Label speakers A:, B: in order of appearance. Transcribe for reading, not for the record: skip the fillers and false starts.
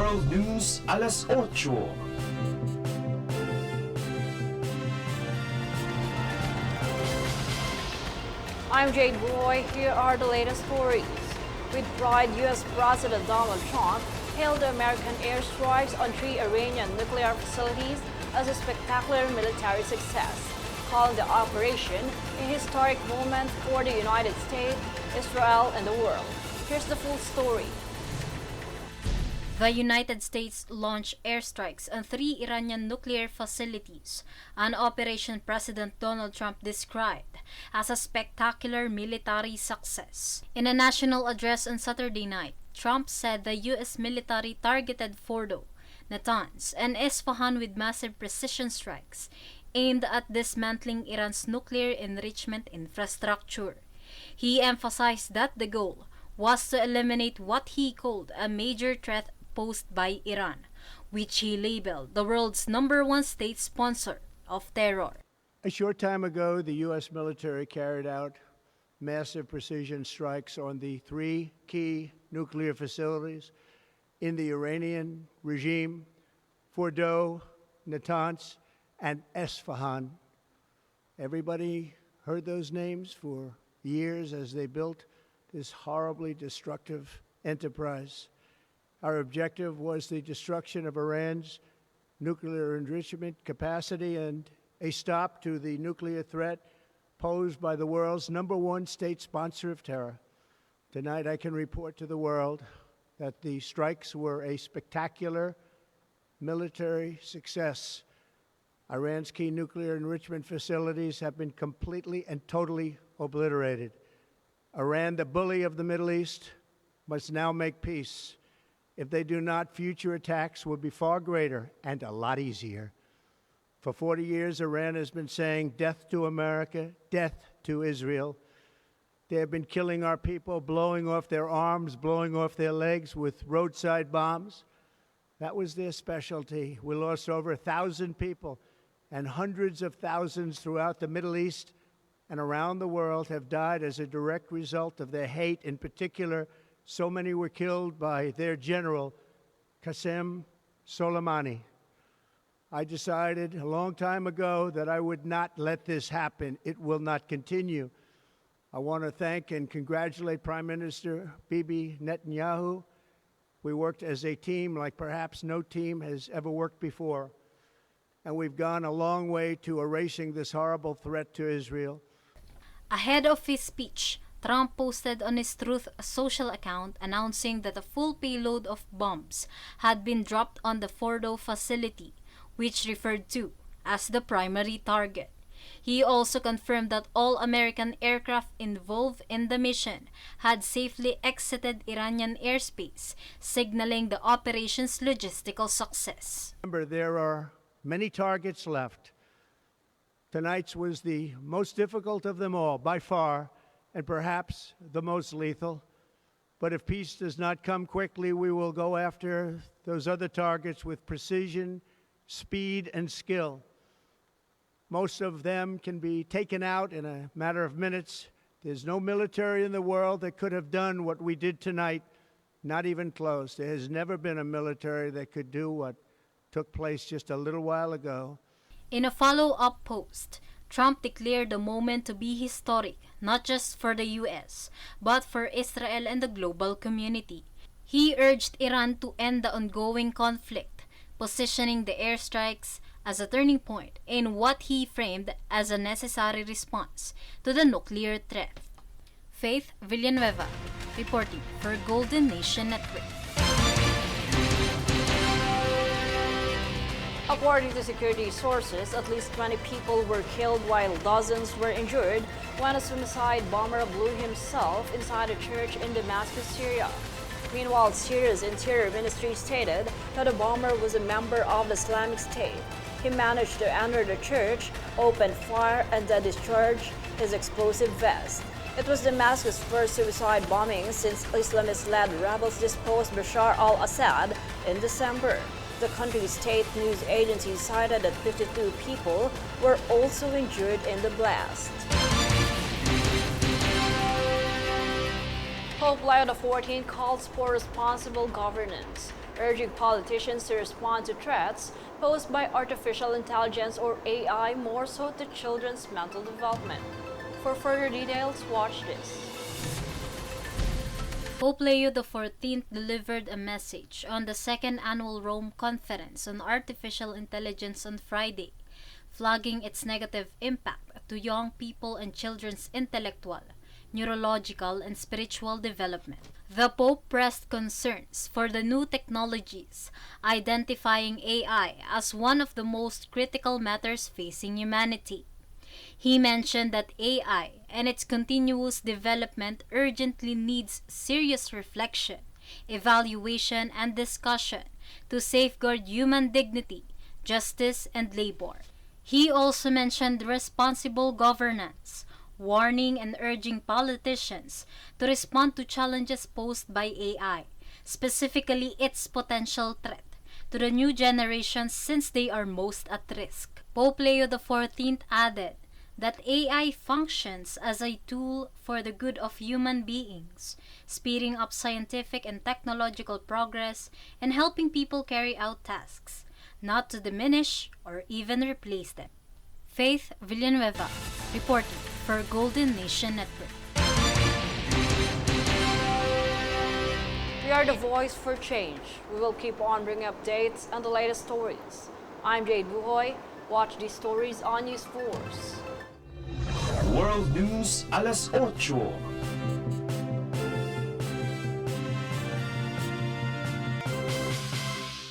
A: World News Alas 8.
B: I'm Jade Roy. Here are the latest stories. With pride, U.S. President Donald Trump hailed the American airstrikes on 3 Iranian nuclear facilities as a spectacular military success, calling the operation a historic moment for the United States, Israel, and the world. Here's the full story.
C: The United States launched airstrikes on 3 Iranian nuclear facilities, an operation President Donald Trump described as a spectacular military success. In a national address on Saturday night, Trump said the U.S. military targeted Fordo, Natanz, and Isfahan with massive precision strikes aimed at dismantling Iran's nuclear enrichment infrastructure. He emphasized that the goal was to eliminate what he called a major threat posed by Iran, which he labeled the world's #1 state sponsor of terror.
D: A short time ago, the U.S. military carried out massive precision strikes on the 3 key nuclear facilities in the Iranian regime, Fordo, Natanz, and Isfahan. Everybody heard those names for years as they built this horribly destructive enterprise. Our objective was the destruction of Iran's nuclear enrichment capacity and a stop to the nuclear threat posed by the world's #1 state sponsor of terror. Tonight, I can report to the world that the strikes were a spectacular military success. Iran's key nuclear enrichment facilities have been completely and totally obliterated. Iran, the bully of the Middle East, must now make peace. If they do not, future attacks will be far greater and a lot easier. For 40 years, Iran has been saying death to America, death to Israel. They have been killing our people, blowing off their arms, blowing off their legs with roadside bombs. That was their specialty. We lost over 1,000 people, and hundreds of thousands throughout the Middle East and around the world have died as a direct result of their hate. In particular, so many were killed by their general, Qasem Soleimani. I decided a long time ago that I would not let this happen. It will not continue. I want to thank and congratulate Prime Minister Bibi Netanyahu. We worked as a team like perhaps no team has ever worked before. And we've gone a long way to erasing this horrible threat to Israel.
C: Ahead of his speech, Trump posted on his Truth social account announcing that a full payload of bombs had been dropped on the Fordo facility, which referred to as the primary target. He also confirmed that all American aircraft involved in the mission had safely exited Iranian airspace, signaling the operation's logistical success.
D: Remember, there are many targets left. Tonight's was the most difficult of them all, by far, and perhaps the most lethal. But if peace does not come quickly, we will go after those other targets with precision, speed, and skill. Most of them can be taken out in a matter of minutes. There's no military in the world that could have done what we did tonight, not even close. There has never been a military that could do what took place just a little while ago.
C: In a follow-up post, Trump declared the moment to be historic, not just for the U.S., but for Israel and the global community. He urged Iran to end the ongoing conflict, positioning the airstrikes as a turning point in what he framed as a necessary response to the nuclear threat. Faith Villanueva, reporting for Golden Nation Network.
B: According to security sources, at least 20 people were killed while dozens were injured when a suicide bomber blew himself inside a church in Damascus, Syria. Meanwhile, Syria's Interior Ministry stated that the bomber was a member of the Islamic State. He managed to enter the church, opened fire, and then discharged his explosive vest. It was Damascus' first suicide bombing since Islamist-led rebels disposed Bashar al-Assad in December. The country's state news agency cited that 52 people were also injured in the blast. Pope Leo XIV calls for responsible governance, urging politicians to respond to threats posed by artificial intelligence or AI more so to children's mental development. For further details, watch this.
C: Pope Leo XIV delivered a message on the Second Annual Rome Conference on Artificial Intelligence on Friday, flagging its negative impact to young people and children's intellectual, neurological, and spiritual development. The Pope pressed concerns for the new technologies, identifying AI as one of the most critical matters facing humanity. He mentioned that AI and its continuous development urgently needs serious reflection, evaluation, and discussion to safeguard human dignity, justice, and labor. He also mentioned responsible governance, warning and urging politicians to respond to challenges posed by AI, specifically its potential threat to the new generations since they are most at risk. Pope Leo XIV added that AI functions as a tool for the good of human beings, speeding up scientific and technological progress and helping people carry out tasks, not to diminish or even replace them. Faith Villanueva, reporting for Golden Nation Network.
B: We are the voice for change. We will keep on bringing updates and the latest stories. I'm Jade Buhoy. Watch these stories on NewsForce.
A: World News Alas 8.